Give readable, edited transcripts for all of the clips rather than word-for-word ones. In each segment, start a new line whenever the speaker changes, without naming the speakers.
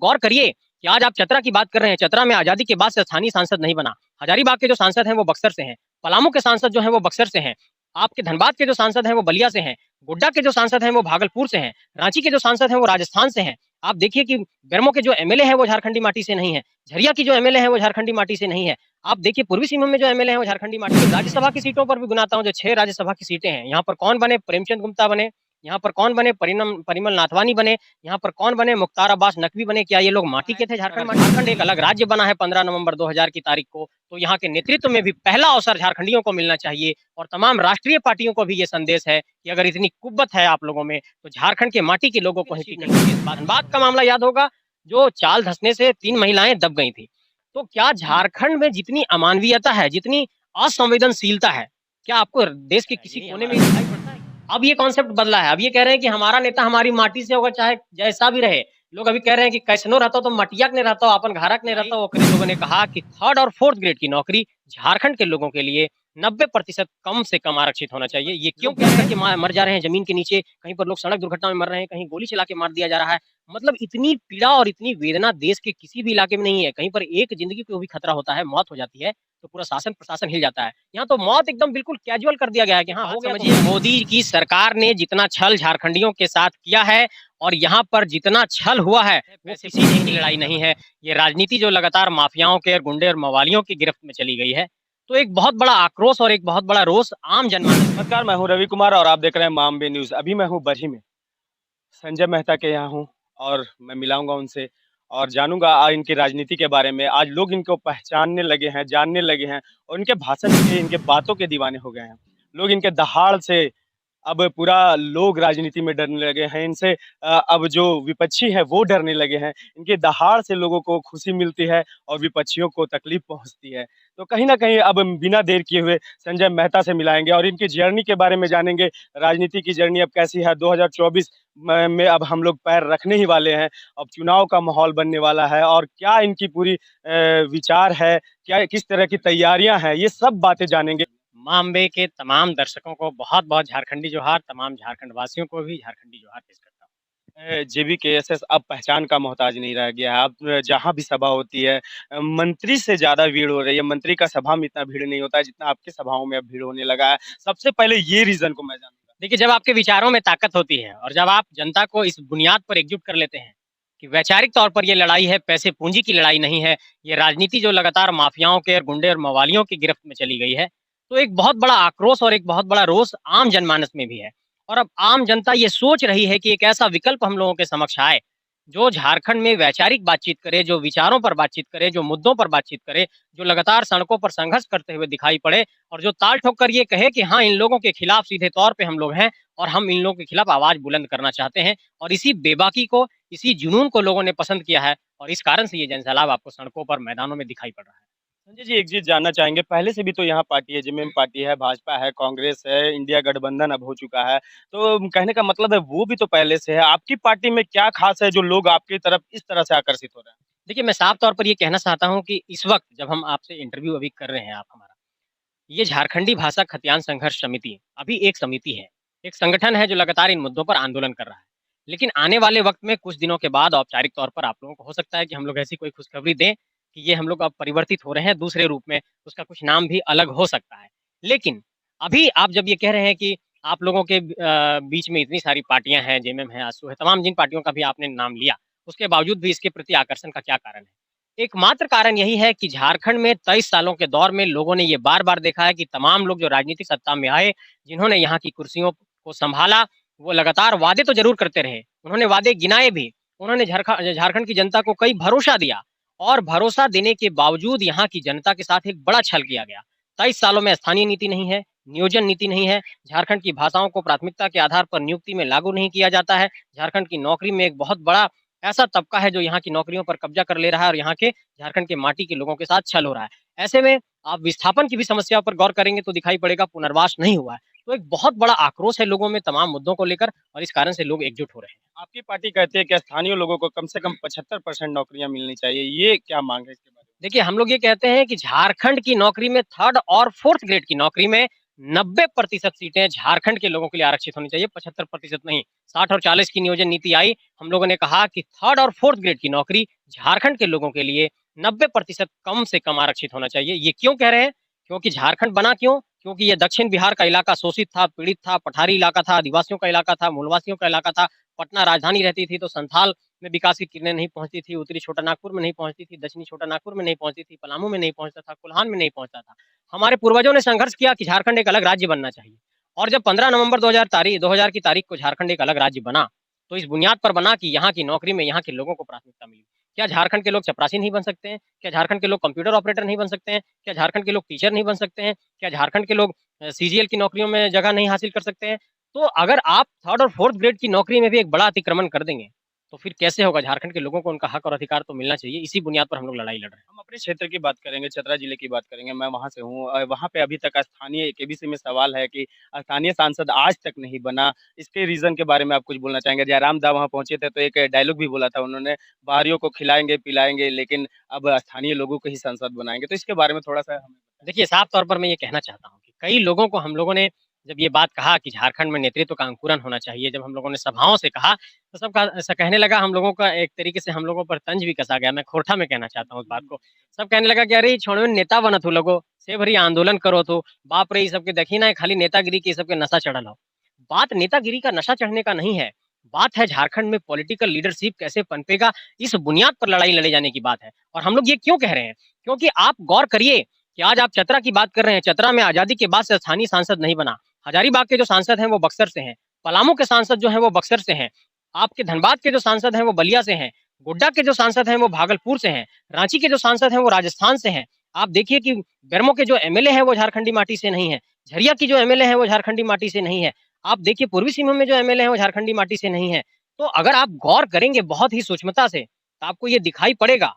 गौर करिए कि आज आप चतरा की बात कर रहे हैं, चतरा में आजादी के बाद से स्थानीय सांसद नहीं बना। हजारीबाग के जो सांसद हैं वो बक्सर से हैं, पलामू के सांसद जो हैं वो बक्सर से हैं, आपके धनबाद के जो सांसद हैं वो बलिया से हैं, गोड्डा के जो सांसद हैं वो भागलपुर से हैं, रांची के जो सांसद हैं वो राजस्थान से हैं। आप देखिए कि बेरमो के जो एमएलए हैं वो झारखंडी माटी से नहीं है, झरिया की जो एमएलए हैं वो झारखंडी माटी से नहीं है। आप देखिए पूर्वी सिंहभूम में जो एमएलए हैं वो झारखंडी माटी से। राज्यसभा की सीटों पर भी गिनाता हूँ, जो 6 राज्यसभा की सीटें हैं, यहाँ पर कौन बने? प्रेमचंद गुप्ता बने, यहाँ पर कौन बने? परिमल नाथवानी बने, यहाँ पर कौन बने? मुख्तार अब्बास नकवी बने। क्या ये लोग माटी के थे? झारखंड एक अलग राज्य बना है 15 नवंबर 2000 की तारीख को, तो यहाँ के नेतृत्व में भी पहला अवसर झारखंडियों को मिलना चाहिए और तमाम राष्ट्रीय पार्टियों को भी ये संदेश है कि अगर इतनी कुव्वत है आप लोगों में तो झारखंड के माटी के लोगों को ही टिकट दीजिए। धनबाद का मामला याद होगा, जो चाल धंसने से 3 महिलाएं दब गई थी। तो क्या झारखंड में जितनी अमानवीयता है, जितनी असंवेदनशीलता है, क्या आपको देश के किसी कोने में दिखाई पड़ता है? अब ये कॉन्सेप्ट बदला है, अब ये कह रहे हैं कि हमारा नेता हमारी माटी से होगा, चाहे जैसा भी रहे। लोग अभी कह रहे हैं कि कैसनो रहता हो तो मटियाक ने रहता हो, अपन घारक ने रहता हो। लोगों ने कहा कि 3rd और 4th ग्रेड की नौकरी झारखंड के लोगों के लिए 90% कम से कम आरक्षित होना चाहिए। ये क्यों कह रहे हैं कि मर जा रहे हैं जमीन के नीचे, कहीं पर लोग सड़क दुर्घटना में मर रहे हैं, कहीं गोली चला के मार दिया जा रहा है। मतलब इतनी पीड़ा और इतनी वेदना देश के किसी भी इलाके में नहीं है। कहीं पर एक जिंदगी को भी खतरा होता है, मौत हो जाती है, तो पूरा शासन प्रशासन हिल जाता है। यहाँ तो मौत एकदम बिल्कुल कैजुअल कर दिया गया है कि हाँ हो गया। समझिए, मोदी की सरकार ने जितना छल झारखंडियों के साथ किया है और यहाँ पर जितना छल हुआ है वो किसी की लड़ाई नहीं है। ये राजनीति जो लगातार माफियाओं के, गुंडे और मवालियों की गिरफ्त में चली गई है, तो एक बहुत बड़ा आक्रोश और एक बहुत बड़ा रोष आम जनमानस।
नमस्कार, मैं हूं रवि कुमार और आप देख रहे हैं मामबे न्यूज। अभी मैं हूं बरही में, संजय मेहता के यहाँ हूं और मैं मिलाऊंगा उनसे और जानूंगा इनकी राजनीति के बारे में। आज लोग इनको पहचानने लगे हैं, जानने लगे हैं और इनके भाषण के, इनके बातों के दीवाने हो गए हैं। लोग इनके दहाड़ से अब पूरा लोग राजनीति में डरने लगे हैं इनसे। अब जो विपक्षी है वो डरने लगे हैं। इनके दहाड़ से लोगों को खुशी मिलती है और विपक्षियों को तकलीफ पहुंचती है। तो कहीं ना कहीं अब बिना देर किए हुए संजय मेहता से मिलाएंगे और इनकी जर्नी के बारे में जानेंगे। राजनीति की जर्नी अब कैसी है, 2024 में अब हम लोग पैर रखने ही वाले हैं। अब चुनाव का माहौल बनने वाला है और क्या इनकी पूरी विचार है, क्या किस तरह की तैयारियां हैं, ये सब बातें जानेंगे।
मामबे के तमाम दर्शकों को बहुत बहुत झारखंडी जोहार, तमाम झारखंड वासियों को भी झारखंडी जोहार पेश करता हूँ।
जेबीकेएसएस अब पहचान का मोहताज नहीं रह गया है। अब जहाँ भी सभा होती है, मंत्री से ज्यादा भीड़ हो रही है। मंत्री का सभा में इतना भीड़ नहीं होता है जितना आपके सभाओं में अब भीड़ होने लगा है। सबसे पहले ये रीजन को मैं जानूंगा।
देखिए, जब आपके विचारों में ताकत होती है और जब आप जनता को इस बुनियाद पर एकजुट कर लेते हैं कि वैचारिक तौर पर ये लड़ाई है, पैसे पूंजी की लड़ाई नहीं है, ये राजनीति जो लगातार माफियाओं के और गुंडे और मवालियों की गिरफ्त में चली गई है, तो एक बहुत बड़ा आक्रोश और एक बहुत बड़ा रोष आम जनमानस में भी है। और अब आम जनता ये सोच रही है कि एक ऐसा विकल्प हम लोगों के समक्ष आए जो झारखंड में वैचारिक बातचीत करे, जो विचारों पर बातचीत करे, जो मुद्दों पर बातचीत करे, जो लगातार सड़कों पर संघर्ष करते हुए दिखाई पड़े और जो ताल ठोक कर ये कहे कि हाँ, इन लोगों के खिलाफ सीधे तौर पे हम लोग हैं और हम इन लोगों के खिलाफ आवाज बुलंद करना चाहते हैं। और इसी बेबाकी को, इसी जुनून को लोगों ने पसंद किया है और इस कारण से ये जनसैलाब आपको सड़कों पर, मैदानों में दिखाई पड़ रहा है।
संजय जी, एक चीज जानना चाहेंगे। पहले से भी तो यहाँ पार्टी है, जेएमएम पार्टी है, भाजपा है, कांग्रेस है, इंडिया गठबंधन अब हो चुका है। तो कहने का मतलब है वो भी तो पहले से है। आपकी पार्टी में क्या खास है जो लोग आपकी तरफ इस तरह से आकर्षित हो रहे हैं?
देखिए, मैं साफ तौर पर ये कहना चाहता हूँ कि इस वक्त जब हम आपसे इंटरव्यू अभी कर रहे हैं आप हमारा, ये झारखंडी भाषा खतियान संघर्ष समिति अभी एक समिति है, एक संगठन है जो लगातार इन मुद्दों पर आंदोलन कर रहा है। लेकिन आने वाले वक्त में कुछ दिनों के बाद औपचारिक तौर पर आप लोगों को हो सकता है कि हम लोग ऐसी कोई खुशखबरी दें कि ये हम लोग अब परिवर्तित हो रहे हैं दूसरे रूप में, उसका कुछ नाम भी अलग हो सकता है। लेकिन अभी आप जब ये कह रहे हैं कि आप लोगों के बीच में इतनी सारी पार्टियां हैं, जेएमएम है, आसू है, तमाम जिन पार्टियों का भी आपने नाम लिया, उसके बावजूद भी इसके प्रति आकर्षण का क्या कारण है? एकमात्र कारण यही है कि झारखंड में 23 सालों के दौर में लोगों ने ये बार-बार देखा है कि तमाम लोग जो राजनीतिक सत्ता में आए, जिन्होंने यहाँ की कुर्सियों को सँभाला, वो लगातार वादे तो ज़रूर करते रहे। उन्होंने वादे गिनाए भी। उन्होंने झारखंड की जनता को कई भरोसा दिया और भरोसा देने के बावजूद यहाँ की जनता के साथ एक बड़ा छल किया गया। 23 सालों में स्थानीय नीति नहीं है, नियोजन नीति नहीं है, झारखंड की भाषाओं को प्राथमिकता के आधार पर नियुक्ति में लागू नहीं किया जाता है। झारखंड की नौकरी में एक बहुत बड़ा ऐसा तबका है जो यहाँ की नौकरियों पर कब्जा कर ले रहा है और यहाँ के झारखंड के माटी के लोगों के साथ छल हो रहा है। ऐसे में आप विस्थापन की भी समस्या पर गौर करेंगे तो दिखाई पड़ेगा पुनर्वास नहीं हुआ है। तो एक बहुत बड़ा आक्रोश है लोगों में तमाम मुद्दों को लेकर और इस कारण से लोग एकजुट हो रहे हैं।
आपकी पार्टी कहती है कि स्थानीय लोगों को कम से कम 75% नौकरियां मिलनी चाहिए। ये क्या मांग है इसके बारे में?
देखिए, हम लोग ये कहते हैं कि झारखंड की नौकरी में 3rd और 4th ग्रेड की नौकरी में 90% सीटें झारखंड के लोगों के लिए आरक्षित होनी चाहिए, 75% नहीं। 60 और 40 की नियोजन नीति आई, हम लोगों ने कहा कि 3rd और 4th ग्रेड की नौकरी झारखंड के लोगों के लिए 90% कम से कम आरक्षित होना चाहिए। ये क्यों कह रहे हैं? क्योंकि झारखंड बना क्यों? क्योंकि ये दक्षिण बिहार का इलाका शोषित था, पीड़ित था, पठारी इलाका था, आदिवासियों का इलाका था, मूलवासियों का इलाका था। पटना राजधानी रहती थी तो संथाल में विकास की किरणें नहीं पहुंचती थी, उत्तरी छोटा नागपुर में नहीं पहुंचती थी, दक्षिणी छोटा नागपुर में नहीं पहुंचती थी, पलामू में नहीं पहुंचता था, कोल्हान में नहीं पहुंचता था। हमारे पूर्वजों ने संघर्ष किया कि झारखंड एक अलग राज्य बनना चाहिए, और जब 15 नवंबर 2000 की तारीख को झारखंड एक अलग राज्य बना, तो इस बुनियाद पर बना कि यहाँ की नौकरी में यहाँ के लोगों को प्राथमिकता मिली। क्या झारखंड के लोग चपरासी नहीं बन सकते हैं? क्या झारखंड के लोग कंप्यूटर ऑपरेटर नहीं बन सकते हैं? क्या झारखंड के लोग टीचर नहीं बन सकते हैं? क्या झारखंड के लोग सीजीएल की नौकरियों में जगह नहीं हासिल कर सकते हैं? तो अगर आप 3rd और 4th ग्रेड की नौकरी में भी एक बड़ा अतिक्रमण कर देंगे, तो फिर कैसे होगा? झारखंड के लोगों को उनका हक और अधिकार तो मिलना चाहिए। इसी बुनियाद पर हम लोग लड़ाई लड़ रहे हैं।
हम अपने क्षेत्र की बात करेंगे, चतरा जिले की बात करेंगे, मैं वहाँ से हूँ। वहाँ पे अभी तक स्थानीय केबीसी में सवाल है कि स्थानीय सांसद आज तक नहीं बना। इसके रीज़न के बारे में आप कुछ बोलना चाहेंगे? जयराम दा वहाँ पहुँचे थे तो एक डायलॉग भी बोला था उन्होंने, बाहरियों को खिलाएँगे, पिलाएँगे लेकिन अब स्थानीय लोगों को ही सांसद बनाएँगे। तो इसके बारे में थोड़ा-सा हमें बताएँ।
देखिए, साफ तौर पर मैं ये कहना चाहता हूँ कि कई लोगों को हम लोगों ने जब ये बात कहा कि झारखंड में नेतृत्व का अंकुरन होना चाहिए, जब हम लोगों ने सभाओं से कहा, तो सब का ऐसा कहने लगा, हम लोगों का एक तरीके से हम लोगों पर तंज भी कसा गया। मैं खोरठा में कहना चाहता हूँ इस बात को। सब कहने लगा कि अरे छोड़ो नेता बनत हो लोगो, से भरी आंदोलन करो तो, बाप रे! ई सबके देखी ना खाली नेतागिरी के, ई सबके नशा चढ़ल हो। बात नेतागिरी का, नशा चढ़ने का नहीं है। बात है झारखंड में पॉलिटिकल लीडरशिप कैसे पनपेगा, इस बुनियाद पर लड़ाई लड़े जाने की बात है। और हम लोग ये क्यों कह रहे हैं? क्योंकि आप गौर करिए कि आज आप चतरा की बात कर रहे हैं, चतरा में आज़ादी के बाद से स्थानीय सांसद नहीं बना। हजारीबाग के जो सांसद हैं वो बक्सर से हैं, पलामू के सांसद जो हैं वो बक्सर से हैं, आपके धनबाद के जो सांसद हैं वो बलिया से हैं, गोड्डा के जो सांसद हैं वो भागलपुर से हैं, रांची के जो सांसद हैं वो राजस्थान से हैं। आप देखिए कि बेरमो के जो एमएलए हैं वो झारखंडी माटी से नहीं है, झरिया की जो एमएलए हैं वो झारखंडी माटी से नहीं है। आप देखिए पूर्वी सिंहभूम में जो एमएलए हैं वो झारखंडी माटी से नहीं है। तो अगर आप गौर करेंगे बहुत ही सूक्ष्मता से, तो आपको ये दिखाई पड़ेगा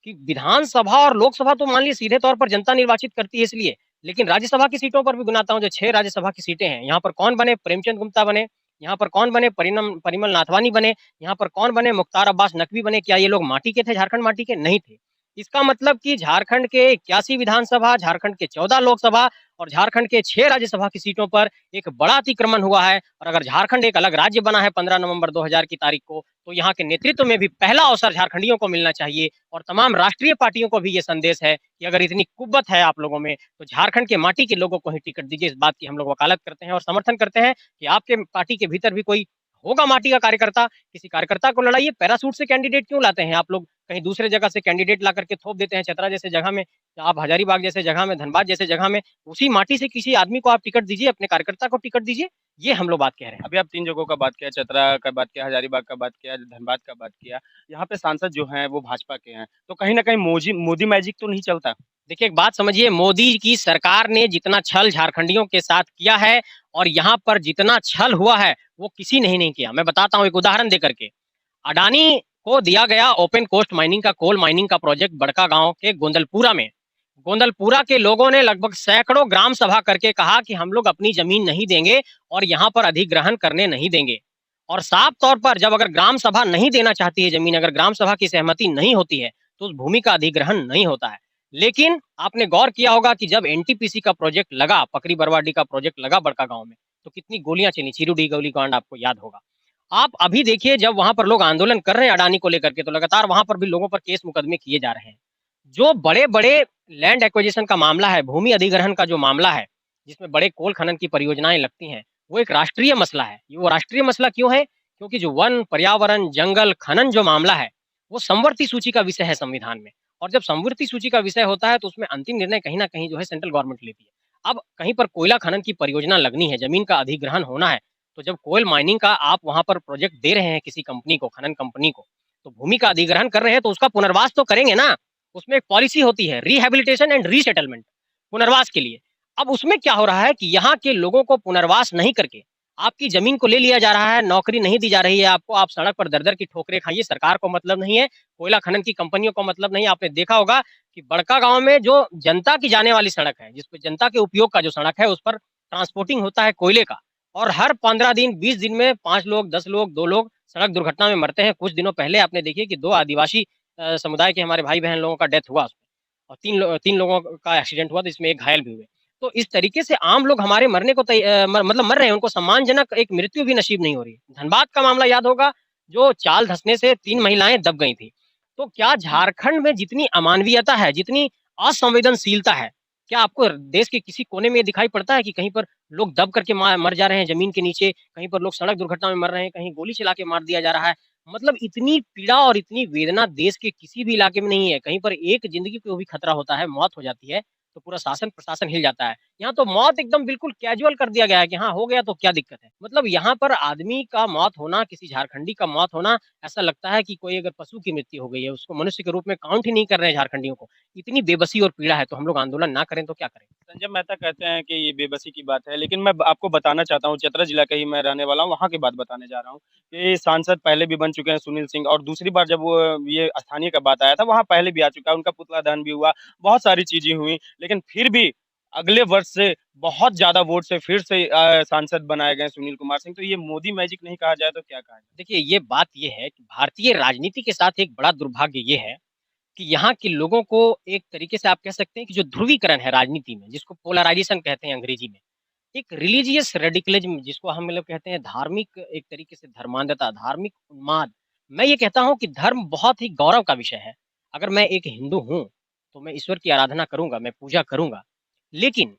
कि विधानसभा और लोकसभा तो मान लीजिए सीधे तौर पर जनता निर्वाचित करती है इसलिए, लेकिन राज्यसभा की सीटों पर भी गिनाता हूँ, जो 6 राज्यसभा की सीटें हैं, यहाँ पर कौन बने? प्रेमचंद गुप्ता बने, यहाँ पर कौन बने? परिमल नाथवानी बने, यहाँ पर कौन बने? मुख्तार अब्बास नकवी बने। क्या ये लोग माटी के थे, झारखंड माटी के? नहीं थे। इसका मतलब कि झारखंड के 81 विधानसभा, झारखंड के 14 लोकसभा और झारखंड के 6 राज्यसभा की सीटों पर एक बड़ा अतिक्रमण हुआ है। और अगर झारखंड एक अलग राज्य बना है 15 नवंबर 2000 की तारीख को, तो यहाँ के नेतृत्व में भी पहला अवसर झारखंडियों को मिलना चाहिए। और तमाम राष्ट्रीय पार्टियों को भी ये संदेश है कि अगर इतनी कुव्वत है आप लोगों में, तो झारखंड के माटी के लोगों को ही टिकट दीजिए। इस बात की हम लोग वकालत करते हैं और समर्थन करते हैं कि आपके पार्टी के भीतर भी कोई होगा माटी का कार्यकर्ता, किसी कार्यकर्ता को लड़ाइए। पैरासूट से कैंडिडेट क्यों लाते हैं आप लोग? कहीं दूसरे जगह से कैंडिडेट ला करके थोप देते हैं, चतरा जैसे जगह में, आप हजारीबाग जैसे जगह में, धनबाद जैसे जगह में, उसी माटी से किसी आदमी को आप टिकट दीजिए, अपने कार्यकर्ता को टिकट दीजिए। ये हम लोग बात कह रहे हैं।
अभी आप 3 जगहों का बात किया, चतरा का बात किया, हजारीबाग का बात किया, धनबाद का बात किया। यहाँ पे सांसद जो हैं वो भाजपा के हैं, तो कहीं न कहीं मोदी मैजिक तो नहीं चलता?
देखिए, एक बात समझिए, मोदी की सरकार ने जितना छल झारखंडियों के साथ किया है और यहाँ पर जितना छल हुआ है, वो किसी ने ही नहीं किया। मैं बताता हूँ एक उदाहरण देकर के। अडानी को दिया गया ओपन कोस्ट माइनिंग का, कोल माइनिंग का प्रोजेक्ट बड़का गांव के गोंदलपुरा में। गोंदलपुरा के लोगों ने लगभग सैकड़ों ग्राम सभा करके कहा कि हम लोग अपनी जमीन नहीं देंगे और यहाँ पर अधिग्रहण करने नहीं देंगे। और साफ तौर पर जब अगर ग्राम सभा नहीं देना चाहती है जमीन, अगर ग्राम सभा की सहमति नहीं होती है, तो उस भूमि का अधिग्रहण नहीं होता है। लेकिन आपने गौर किया होगा कि जब एनटीपीसी का प्रोजेक्ट लगा, पकरी बरवाडी का प्रोजेक्ट लगा बड़का गांव में, तो कितनी गोलियां चली, चीरुडी गोली कांड आपको याद होगा। आप अभी देखिए, जब वहां पर लोग आंदोलन कर रहे हैं अडानी को लेकर के, तो लगातार वहां पर भी लोगों पर केस मुकदमे किए जा रहे हैं। जो बड़े बड़े लैंड एक्विजिशन का मामला है, भूमि अधिग्रहण का जो मामला है, जिसमें बड़े कोल खनन की परियोजनाएं लगती हैं, वो एक राष्ट्रीय मसला है। वो राष्ट्रीय मसला क्यों है? क्योंकि जो वन, पर्यावरण, जंगल, खनन जो मामला है, वो संवर्ती सूची का विषय है संविधान में। और जब संवर्ती सूची का विषय होता है, तो उसमें अंतिम निर्णय कहीं ना कहीं जो है सेंट्रल गवर्नमेंट लेती है। अब कहीं पर कोयला खनन की परियोजना लगनी है, जमीन का अधिग्रहण होना है, तो जब कोयल माइनिंग का आप वहां पर प्रोजेक्ट दे रहे हैं किसी कंपनी को, खनन कंपनी को, तो भूमि का अधिग्रहण कर रहे हैं, तो उसका पुनर्वास तो करेंगे ना। उसमें एक पॉलिसी होती है, रिहेबिलिटेशन एंड रीसेटलमेंट, पुनर्वास के लिए। अब उसमें क्या हो रहा है कि यहाँ के लोगों को पुनर्वास नहीं करके आपकी जमीन को ले लिया जा रहा है, नौकरी नहीं दी जा रही है आपको, आप सड़क पर दर-दर की ठोकरें खाइए। सरकार को मतलब नहीं है, कोयला खनन की कंपनियों को मतलब नहीं है। आपने देखा होगा कि बड़का गांव में जो जनता की जाने वाली सड़क है, जिस पे जनता के उपयोग का जो सड़क है, उस पर ट्रांसपोर्टिंग होता है कोयले का, और हर 15 दिन 20 दिन में 5 लोग, 10 लोग, 2 लोग सड़क दुर्घटना में मरते हैं। कुछ दिनों पहले आपने देखिए कि 2 आदिवासी समुदाय के हमारे भाई बहन लोगों का डेथ हुआ उसमें, और 3 लोगों का एक्सीडेंट हुआ, तो इसमें एक घायल भी हुए। तो इस तरीके से आम लोग हमारे मरने को मतलब मर रहे हैं, उनको सम्मानजनक एक मृत्यु भी नसीब नहीं हो रही। धनबाद का मामला याद होगा, जो चाल धंसने से 3 महिलाएं दब गई थी। तो क्या झारखंड में जितनी अमानवीयता है, जितनी असंवेदनशीलता है, क्या आपको देश के किसी कोने में ये दिखाई पड़ता है कि कहीं पर लोग दब करके मर जा रहे हैं जमीन के नीचे, कहीं पर लोग सड़क दुर्घटना में मर रहे हैं, कहीं गोली चला के मार दिया जा रहा है। मतलब इतनी पीड़ा और इतनी वेदना देश के किसी भी इलाके में नहीं है। कहीं पर एक जिंदगी को भी खतरा होता है, मौत हो जाती है, तो पूरा शासन प्रशासन हिल जाता है। यहाँ तो मौत एकदम बिल्कुल कैजुअल कर दिया गया है कि हाँ, हो गया तो क्या दिक्कत है। मतलब यहाँ पर आदमी का मौत होना, किसी झारखंडी का मौत होना, ऐसा लगता है कि कोई अगर पशु की मृत्यु हो गई है, उसको मनुष्य के रूप में काउंट ही नहीं कर रहे हैं झारखंडियों को। इतनी बेबसी और पीड़ा है, तो हम लोग आंदोलन ना करें तो क्या करें?
संजय मेहता कहते हैं कि ये बेबसी की बात है, लेकिन मैं आपको बताना चाहता हूँ, चतरा जिला का ही मैं रहने वाला हूँ, वहाँ की बात बताने जा रहा हूँ कि सांसद पहले भी बन चुके हैं सुनील सिंह, और दूसरी बार जब वो ये स्थानीय का बात आया था, वहाँ पहले भी आ चुका है, उनका पुतला दहन भी हुआ, बहुत सारी चीजें हुई, लेकिन फिर भी अगले वर्ष से बहुत ज्यादा वोट से फिर से सांसद बनाए गए सुनील कुमार सिंह। तो ये मोदी मैजिक नहीं कहा जाए तो क्या कहा जाए?
देखिए, ये बात ये है कि भारतीय राजनीति के साथ एक बड़ा दुर्भाग्य ये है कि यहाँ के लोगों को एक तरीके से आप कह सकते हैं कि जो ध्रुवीकरण है राजनीति में, जिसको पोलराइजेशन कहते हैं अंग्रेजी में, एक रिलीजियस रेडिकलिज्म जिसको हम लोग कहते हैं, धार्मिक एक तरीके से धर्मांधता, धार्मिक उन्माद। मैं ये कहता हूँ कि धर्म बहुत ही गौरव का विषय है। अगर मैं एक हिंदू हूँ, तो मैं ईश्वर की आराधना करूँगा, मैं पूजा करूँगा। लेकिन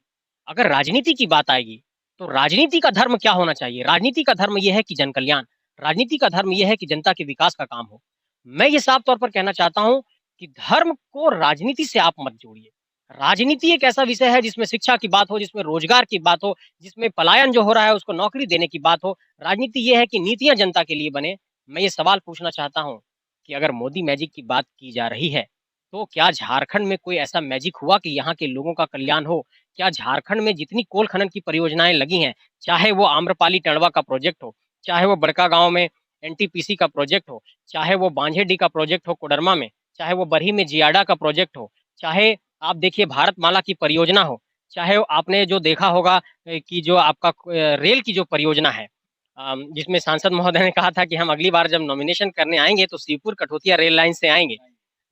अगर राजनीति की बात आएगी, तो राजनीति का धर्म क्या होना चाहिए? राजनीति का धर्म ये है कि जन कल्याण, राजनीति का धर्म ये है कि जनता के विकास का काम हो। मैं ये साफ तौर पर कहना चाहता हूँ कि धर्म को राजनीति से आप मत जोड़िए। राजनीति एक ऐसा विषय है जिसमें शिक्षा की बात हो, जिसमें रोजगार की बात हो, जिसमें पलायन जो हो रहा है उसको नौकरी देने की बात हो। राजनीति ये है कि नीतियाँ जनता के लिए बने। मैं ये सवाल पूछना चाहता हूँ कि अगर मोदी मैजिक की बात की जा रही है, तो क्या झारखंड में कोई ऐसा मैजिक हुआ कि यहाँ के लोगों का कल्याण हो? क्या झारखंड में जितनी कोल खनन की परियोजनाएँ लगी हैं, चाहे वो आम्रपाली टंडवा का प्रोजेक्ट हो, चाहे वो बड़कागाँव में एनटीपीसी का प्रोजेक्ट हो, चाहे वो बांझेडी का प्रोजेक्ट हो कोडरमा में, चाहे वो बरही में जियाडा का प्रोजेक्ट हो, चाहे आप देखिए भारतमाला की परियोजना हो, चाहे आपने जो देखा होगा कि जो आपका रेल की जो परियोजना है, जिसमें सांसद महोदय ने कहा था कि हम अगली बार जब नॉमिनेशन करने आएँगे तो शिवपुर कठौतिया रेल लाइन से आएँगे।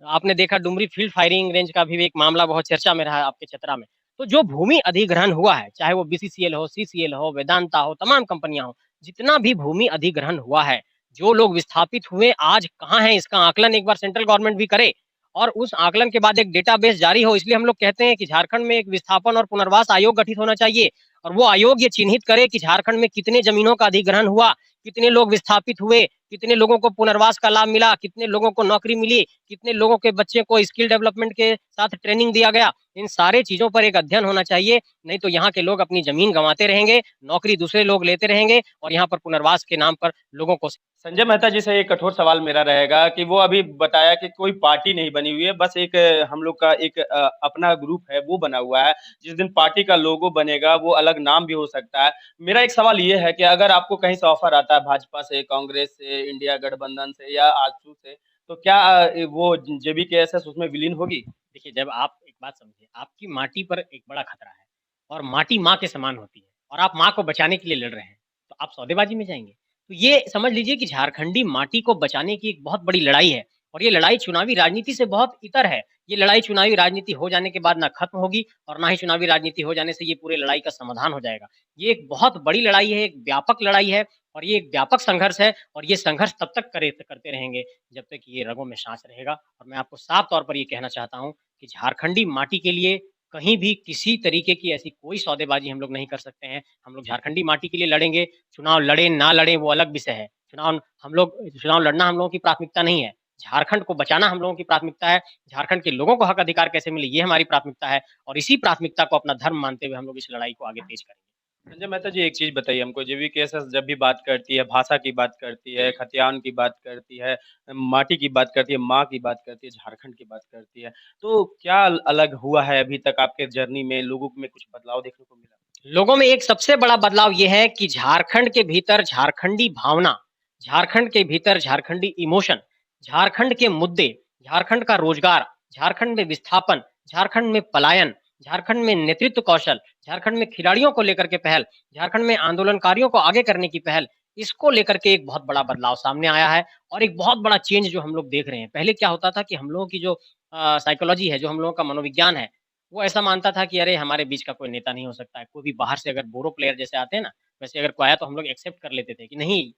आपने देखा डुमरी फील्ड फायरिंग रेंज का भी एक मामला बहुत चर्चा में रहा है आपके चतरा में। तो जो भूमि अधिग्रहण हुआ है, चाहे वो बीसीसीएल हो, सीसीएल हो, वेदांता हो, तमाम कंपनियाँ हो, जितना भी भूमि अधिग्रहण हुआ है, जो लोग विस्थापित हुए आज कहाँ हैं, इसका आकलन एक बार सेंट्रल गवर्नमेंट भी करे और उस आकलन के बाद एक डेटाबेस जारी हो। इसलिए हम लोग कहते हैं कि झारखंड में एक विस्थापन और पुनर्वास आयोग गठित होना चाहिए और वो आयोग ये चिन्हित करे कि झारखंड में कितने जमीनों का अधिग्रहण हुआ, कितने लोग विस्थापित हुए, कितने लोगों को पुनर्वास का लाभ मिला, कितने लोगों को नौकरी मिली, कितने लोगों के बच्चे को स्किल डेवलपमेंट के साथ ट्रेनिंग दिया गया। इन सारे चीज़ों पर एक अध्ययन होना चाहिए, नहीं तो यहाँ के लोग अपनी ज़मीन गँवाते रहेंगे, नौकरी दूसरे लोग लेते रहेंगे और यहाँ पर पुनर्वास के नाम पर लोगों को।
संजय मेहता जी से एक कठोर सवाल मेरा रहेगा कि वो अभी बताया कि कोई पार्टी नहीं बनी हुई है, बस एक हम लोग का एक अपना ग्रुप है वो बना हुआ है। जिस दिन पार्टी का लोगो बनेगा वो अलग नाम भी हो सकता है। मेरा एक सवाल ये है कि अगर आपको कहीं से ऑफर आता है भाजपा से, कांग्रेस से, इंडिया गठबंधन से या आजसू से, तो क्या वो जेबीकेएसएस उसमें विलीन होगी?
देखिए, जब आप एक बात समझिए, आपकी माटी पर एक बड़ा खतरा है और माटी माँ के समान होती है और आप माँ को बचाने के लिए लड़ रहे हैं, तो आप सौदेबाजी में जाएँगे। तो ये समझ लीजिए कि झारखंडी माटी को बचाने की एक बहुत बड़ी लड़ाई है और ये लड़ाई चुनावी राजनीति से बहुत इतर है। ये लड़ाई चुनावी राजनीति हो जाने के बाद ना खत्म होगी और ना ही चुनावी राजनीति हो जाने से ये पूरे लड़ाई का समाधान हो जाएगा। ये एक बहुत बड़ी लड़ाई है, एक व्यापक लड़ाई है और ये एक व्यापक संघर्ष है और ये संघर्ष तब तक करते रहेंगे जब तक ये रगों में साँस रहेगा। और मैं आपको साफ तौर पर ये कहना चाहता हूँ कि झारखंडी माटी के लिए कहीं भी किसी तरीके की ऐसी कोई सौदेबाजी हम लोग नहीं कर सकते हैं। हम लोग झारखंडी माटी के लिए लड़ेंगे, चुनाव लड़ें, ना लड़ें वो अलग विषय है। चुनाव लड़ना हम लोगों की प्राथमिकता नहीं है। झारखंड को बचाना हम लोगों की प्राथमिकता है। झारखंड के लोगों को हक अधिकार कैसे मिले ये हमारी प्राथमिकता है और इसी प्राथमिकता को अपना धर्म मानते हुए हम लोग इस लड़ाई को आगे तेज करेंगे।
संजय मेहता जी एक चीज़ बताइए हमको, जेबीकेएसएस जब भी बात करती है, भाषा की बात करती है, खतियान की बात करती है, माटी की बात करती है, माँ की बात करती है, झारखंड की बात करती है, तो क्या अलग हुआ है अभी तक आपके जर्नी में, लोगों में कुछ बदलाव देखने को मिला?
लोगों में एक सबसे बड़ा बदलाव ये है कि झारखंड के भीतर झारखंडी भावना, झारखंड के भीतर झारखंडी इमोशन, झारखंड के मुद्दे, झारखंड का रोजगार, झारखंड में विस्थापन, झारखंड में पलायन, झारखंड में नेतृत्व कौशल, झारखंड में खिलाड़ियों को लेकर के पहल, झारखंड में आंदोलनकारियों को आगे करने की पहल, इसको लेकर के एक बहुत बड़ा बदलाव सामने आया है और एक बहुत बड़ा चेंज जो हम लोग देख रहे हैं। पहले क्या होता था कि हम लोगों की जो साइकोलॉजी है, जो हम लोगों का मनोविज्ञान है, वो ऐसा मानता था कि अरे हमारे बीच का कोई नेता नहीं हो सकता है। कोई भी बाहर से अगर बोरो प्लेयर जैसे आते हैं ना, वैसे अगर कोई आया तो हम लोग एक्सेप्ट कर लेते थे कि नहीं,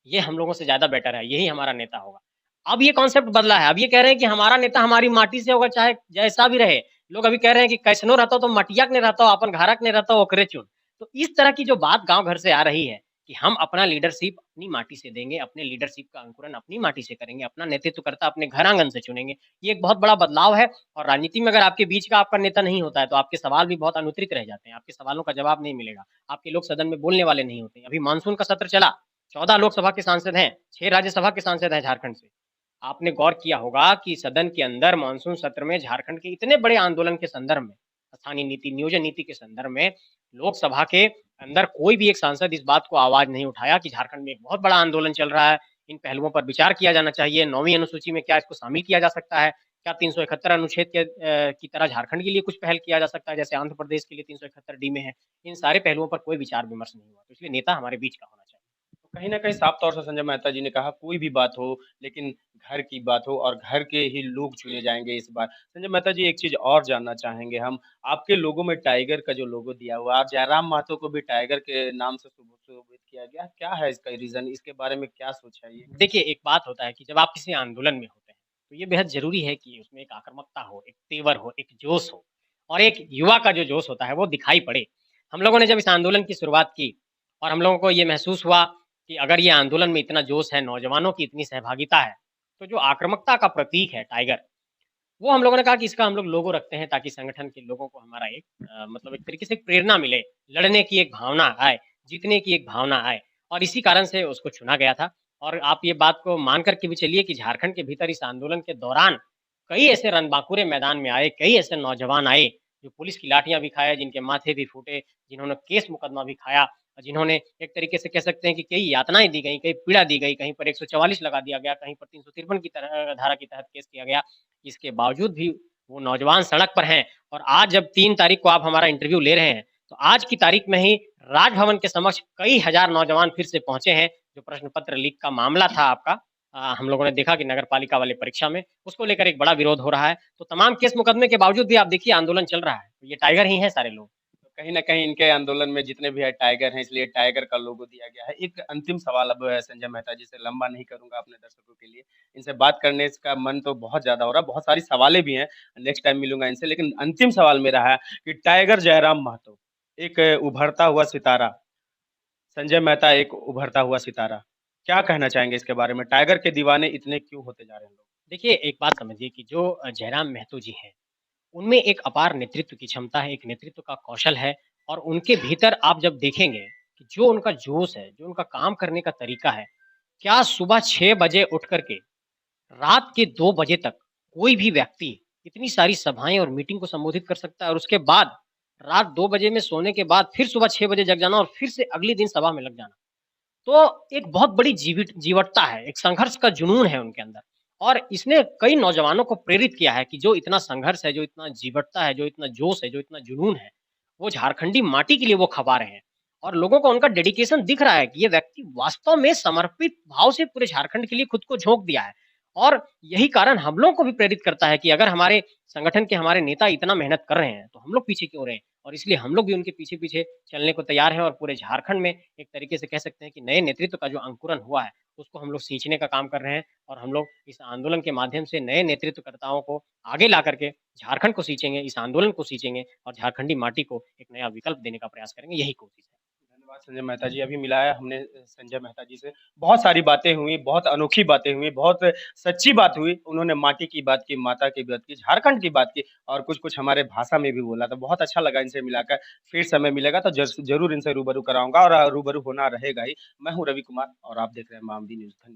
ये हम लोगों से ज़्यादा बेटर है, यही हमारा नेता होगा। अब ये कॉन्सेप्ट बदला है, अब ये कह रहे हैं कि हमारा नेता हमारी माटी से होगा चाहे जैसा भी रहे। लोग अभी कह रहे हैं कि कैसनो रहता हो तो मटिया ने रहता हो, अपन घराक ने रहता हो ओकरे चुन। तो इस तरह की जो बात गाँव घर से आ रही है कि हम अपना लीडरशिप अपनी माटी से देंगे, अपने लीडरशिप का अंकुरन अपनी माटी से करेंगे, अपना नेतृत्वकर्ता अपने घर आँगन से चुनेंगे। ये एक बहुत बड़ा बदलाव है और राजनीति में अगर आपके बीच का आपका नेता नहीं होता है, तो आपके सवाल भी बहुत अनुत्तरित रह जाते हैं, आपके सवालों का जवाब नहीं मिलेगा, आपके लोग सदन में बोलने वाले नहीं होते। अभी मानसून का सत्र चला, 14 लोकसभा के सांसद हैं, 6 राज्यसभा के सांसद हैं झारखंड से। आपने गौर किया होगा कि सदन के अंदर मानसून सत्र में झारखंड के इतने बड़े आंदोलन के संदर्भ में, स्थानीय नीति, नियोजन नीति के संदर्भ में लोकसभा के अंदर कोई भी एक सांसद इस बात को आवाज नहीं उठाया कि झारखंड में एक बहुत बड़ा आंदोलन चल रहा है, इन पहलुओं पर विचार किया जाना चाहिए, 9वीं अनुसूची में क्या इसको शामिल किया जा सकता है, क्या 371 अनुच्छेद के की तरह झारखंड के लिए कुछ पहल किया जा सकता है, जैसे आंध्र प्रदेश के लिए 371 डी में है। इन सारे पहलुओं पर कोई विचार विमर्श नहीं हुआ, तो इसलिए नेता हमारे बीच का होना चाहिए।
कहीं न कहीं साफ तौर से संजय मेहता जी ने कहा कोई भी बात हो, लेकिन घर की बात हो और घर के ही लोग चुने जाएँगे इस बार। संजय मेहता जी एक चीज़ और जानना चाहेंगे हम, आपके लोगो में टाइगर का जो लोगो दिया हुआ है और जयराम महतो को भी टाइगर के नाम से सुशोभित किया गया है। क्या है इसका रीज़न? इसके बारे में क्या सोच है ये?
देखिए, एक बात होता है कि जब आप किसी आंदोलन में होते हैं, तो ये बेहद ज़रूरी है कि उसमें एक आक्रामकता हो, एक तेवर हो, एक जोश हो और एक युवा का जो जोश होता है, वो दिखाई पड़े। हम लोगों ने जब इस आंदोलन की शुरुआत की और हम लोगों को ये महसूस हुआ कि अगर ये आंदोलन में इतना जोश है, नौजवानों की इतनी सहभागिता है, तो जो आक्रामकता का प्रतीक है टाइगर, वो हम लोगों ने कहा कि इसका हम लोग लोगो रखते हैं ताकि संगठन के लोगों को हमारा एक मतलब एक तरीके से एक प्रेरणा मिले, लड़ने की एक भावना आए, जीतने की एक भावना आए और इसी कारण से उसको चुना गया था। और आप ये बात को मान कर के भी चलिए कि झारखंड के भीतर इस आंदोलन के दौरान कई ऐसे रणबांकुरे मैदान में आए, कई ऐसे नौजवान आए, जो पुलिस की लाठियाँ भी खाए, जिनके माथे भी फूटे, जिन्होंने केस मुकदमा भी खाया और जिन्होंने एक तरीके से कह सकते हैं कि कई यातनाएँ दी गईं, कई पीड़ा दी गई, कहीं पर 144 लगा दिया गया, कहीं पर 353 की तरह धारा के तहत केस किया गया। इसके बावजूद भी वो नौजवान सड़क पर हैं और आज जब 3 तारीख को आप हमारा इंटरव्यू ले रहे हैं, तो आज की तारीख में ही राजभवन के समक्ष कई हज़ार नौजवान फिर से पहुँचे हैं। जो प्रश्न पत्र लीक का मामला था आपका हम लोगों ने देखा कि नगर पालिका वाले परीक्षा में, उसको लेकर एक बड़ा विरोध हो रहा है। तो तमाम केस मुकदमे के बावजूद भी आप देखिए आंदोलन चल रहा है। तो ये टाइगर ही हैं सारे लोग।
तो कहीं न कहीं इनके आंदोलन में जितने भी है टाइगर हैं, इसलिए टाइगर का लोगो दिया गया है। एक अंतिम सवाल अब संजय मेहता जी से लंबा नहीं करूँगा अपने दर्शकों के लिए। इनसे बात करने का मन तो बहुत ज़्यादा हो रहा है, बहुत सारी सवालें भी हैं, नेक्स्ट टाइम मिलूँगा इनसे। लेकिन अंतिम सवाल मेरा है कि टाइगर जयराम महतो, एक उभरता हुआ सितारा, संजय मेहता एक उभरता हुआ सितारा। क्या कहना चाहेंगे इसके बारे में? टाइगर के दीवाने इतने क्यों होते जा रहे हैं लोग?
देखिए एक बात समझिए कि जो जयराम महतो जी हैं, उनमें एक अपार नेतृत्व की क्षमता है, एक नेतृत्व का कौशल है और उनके भीतर आप जब देखेंगे कि जो उनका जोश है, जो उनका काम करने का तरीका है, क्या सुबह 6 बजे उठ कर के रात के 2 बजे तक कोई भी व्यक्ति इतनी सारी सभाएँ और मीटिंग को संबोधित कर सकता है और उसके बाद रात 2 बजे में सोने के बाद फिर सुबह 6 बजे जग जाना और फिर से अगले दिन सभा में लग जाना। तो एक बहुत बड़ी जीवटता है, एक संघर्ष का जुनून है उनके अंदर और इसने कई नौजवानों को प्रेरित किया है कि जो इतना संघर्ष है, जो इतना जीवटता है, जो इतना जोश है, जो इतना जुनून है, वो झारखंडी माटी के लिए वो खपा रहे हैं और लोगों को उनका डेडिकेशन दिख रहा है कि ये व्यक्ति वास्तव में समर्पित भाव से पूरे झारखंड के लिए खुद को झोंक दिया है और यही कारण हम लोगों को भी प्रेरित करता है कि अगर हमारे संगठन के हमारे नेता इतना मेहनत कर रहे हैं, तो हम लोग पीछे क्यों रहे? और इसलिए हम लोग भी उनके पीछे-पीछे चलने को तैयार हैं और पूरे झारखंड में एक तरीके से कह सकते हैं कि नए नेतृत्व का जो अंकुरन हुआ है, उसको हम लोग सींचने का काम कर रहे हैं और हम लोग इस आंदोलन के माध्यम से नए नेतृत्वकर्ताओं को आगे ला करके झारखंड को सींचेंगे, इस आंदोलन को सींचेंगे और झारखंडी माटी को एक नया विकल्प देने का प्रयास करेंगे, यही कोशिश है।
धन्यवाद संजय मेहता जी। अभी मिलाया हमने संजय मेहता जी से। बहुत सारी बातें हुई, बहुत अनोखी बातें हुई, बहुत सच्ची बात हुई। उन्होंने माटी की बात की, माता की बात की, झारखंड की बात की और कुछ-कुछ हमारे भाषा में भी बोला। तो बहुत अच्छा लगा इनसे मिलाकर। फिर समय मिलेगा तो ज़रूर इनसे रूबरू कराऊँगा और रूबरू होना रहेगा ही। मैं हूँ रवि कुमार और आप देख रहे हैं मामवी न्यूज़। धन्य